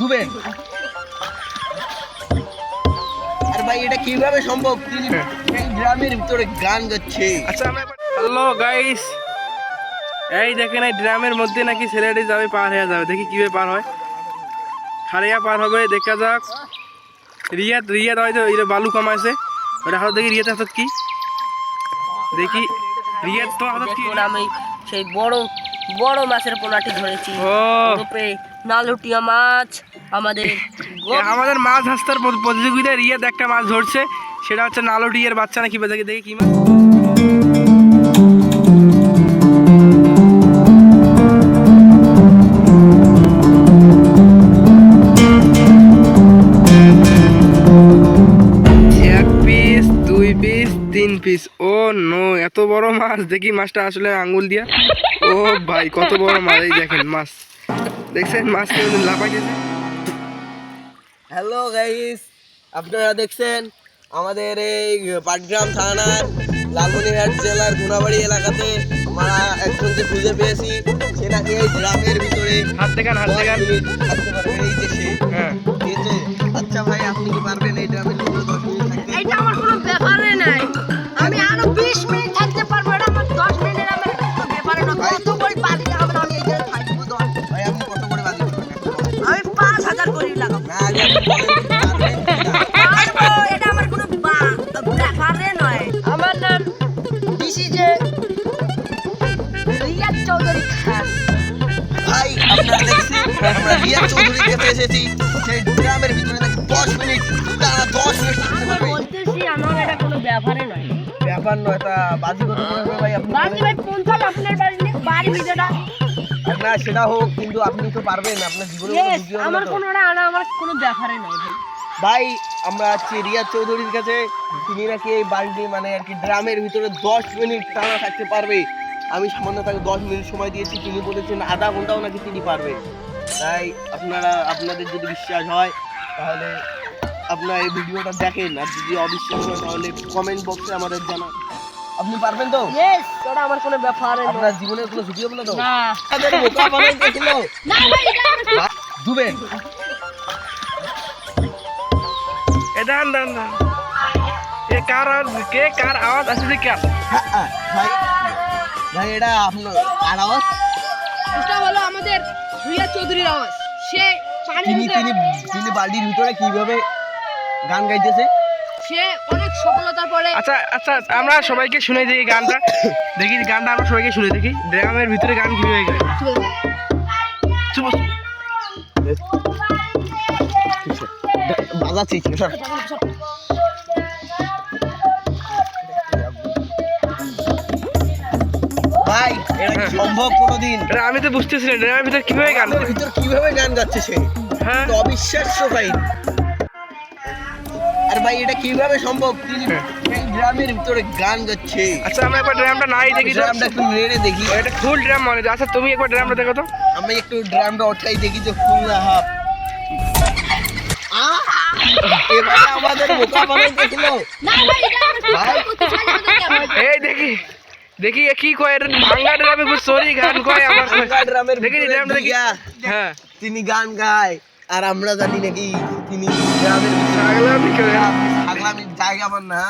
দুবেন। আর ভাই এটা কিভাবে সম্ভব? তিনি এই গ্রামের ভিতরে গান গাচ্ছে। আচ্ছা আমরা হ্যালো গাইস, এই দেখেন এই ড্রামের মধ্যে নাকি ছেলেটি যাবে, পার হয়ে যাবে। দেখি কিভাবে পার হয়। খাড়িয়া পার হবে, দেখা যাক। রিয়াদ রিয়াদ হয়তো এটা বালু কামাইছে। ওটা হাত দেখি রিয়াদ হাতত কি দেখি। রিয়াদ তো হাতত কি? দেখুন আমি সেই বড় বড় মাছের পোনাটি ধরেছি। ও রূপে নালুটিয়া মাছ। আমাদের আমাদের মাছ হাসতার প্রতিযোগিতায় রিয়াদ একটা মাছ ধরছে, সেটা হচ্ছে নালুটিয়ার বাচ্চা নাকি দেখি দেখি কি মাছ। এক পিস, দুই পিস, তিন পিস। ও নো, এত বড় মাছ! দেখি মাছটা আসলে আঙ্গুল দিয়া। ও ভাই কত বড় মাছ! এই দেখেন মাছ, দেখছেন মাছ কেমন লাফাইতেছে। হ্যালো গাইস, আপনারা দেখছেন আমাদের এই পাটগ্রাম থানার লালমনিরহাট জেলার গুনাবাড়ি এলাকাতে আমরা একজনকে খুঁজে পেয়েছি। সে নাকি এই গ্রামের ভিতরে হাত দেখান, হাত দেখান। 10 মিনিট থাকতে পারবে। এই যে সে, হ্যাঁ এই যে। আচ্ছা ভাই, আপনি কি পারবেন এই গ্রামের ভিতরে 10 মিনিট থাকতে? এটা আমার কোনো ব্যাপারই নাই। আমি আরো 20 মিনিট থাকতে পারবো। এটা আমার 10 মিনিটের আমার কোনো ব্যাপারই না। কত করে বাজি লাগাবেন আমি এই জায়গায় থাকবো? ভাই আপনি কত করে বাজি করবেন? আমি 5000 করে লাগাবো। না আগে আপনি বলেন কি পারবেন কিনা। পারবো, এটা আমার কোনো ব্যাপারই নয়। আমার নাম ডিসিজে রিয়াদ চৌধুরী খান। ভাই আপনারা দেখছেন আমরা রিয়াদ চৌধুরীর কাছে এসেছি। সেই গ্রামের ভিতরে নাকি 10 মিনিট, টানা 10 মিনিট থাকতে আমি পারবে। বলতেছি আমার এটা কোনো ব্যাপারই নয়। ব্যাপার নয়, তা বাজি কত করে হবে ভাই আপনি বাজি বলেন? ভাই 50 আপনার বাড়ি ভিডিওটা। না সেটা হোক, কিন্তু আপনি তো পারবেন, আপনার জীবনে কোনো ইয়েস, ঝুঁকি হবে না আমার তো? কোনো আনা আমার কোনো ব্যাপারই নয় ভাই। ভাই আমরা আছি রিয়াদ চৌধুরীর কাছে। তিনি নাকি এই বাড়িটি মানে আর কি ড্রামের ভিতরে 10 মিনিট টানা থাকতে পারবে। আমি সামান্য তাকে 10 মিনিট সময় দিয়েছি, তিনি বলেছেন আধা ঘন্টাও নাকি তিনি পারবে। তাই আপনাদের যদি বিশ্বাস হয় তাহলে আপনারা এই ভিডিওটা দেখেন, আর যদি অবিশ্বাস হয় তাহলে কমেন্ট বক্সে আমাদের জানান। আপনি পারবেন তো? ইয়েস, ওটা আমার কোনো ব্যাপারই নয়। আপনার জীবনের কোনো ঝুঁকি হবে না তো? না আমাদের বোকা বানাইতেছিল। না ভাই, এটা আমার কোনো- দুবেন। এটা আন্দান না, এ কার আওয়াজ? কে কার আওয়াজ আসছে? কে? ভাই ভাই এটা আপনার আর আওয়াজ? এটা হলো আমাদের রিয়াদ চৌধুরীর আওয়াজ। সে পানির তিনি ভিতরে- তিনি তিনি বাড়ির ভিতরে কিভাবে গান গাইতেছে? সে অনেক সফলতার পরে আচ্ছা আচ্ছা, আমরা সবাইকে শুনে দেখি গানটা। দেখি গানটা আমরা সবাইকে শুনে দেখি। ড্রামের ভিতরে গান কিভাবে গায়। চুপ বস। বাজাচ্ছি স্যার। ভাই এটা কি সম্ভব কোনোদিন? এটা আমি তো বুঝতেছি না ড্রামের ভিতরে কিভাবে গান গ্রামের করে। ভিতর কিভাবে গান গাচ্ছে সে? হ্যাঁ তো অবিশ্বাস্য ভাই। আর ভাই এটা কিভাবে সম্ভব? তিনি এই গ্রামের ভিতরে গান গাচ্ছে। আচ্ছা আমরা একবার ড্রামটা নাই দেখি তো। ড্রামটা একটু নেড়ে দেখি। এটা ফুল ড্রাম মনে হয়। আচ্ছা তুমি একবার ড্রামটা দেখো তো। আমি একটু ড্রামটা ওঠাই দেখি যে ফুল না হাফ। এবারে আমাদের বোকা বানাইতেছিল। না ভাই, এটা আমার কোনো ভাই। ব্যাপারই এই দেখি দেখি এ কি কয়, এটা ভাঙ্গা ড্রামে সরি গান কয় আমার। ভাঙ্গা ড্রামের দেখি ভিতরে ড্রামটা দেখি। দিয়া হ্যাঁ তিনি গান গায়, আর আমরা জানি নাকি তিনি গ্রামের ভিতরে পাগলামি করে। পাগলামির জায়গা পান না।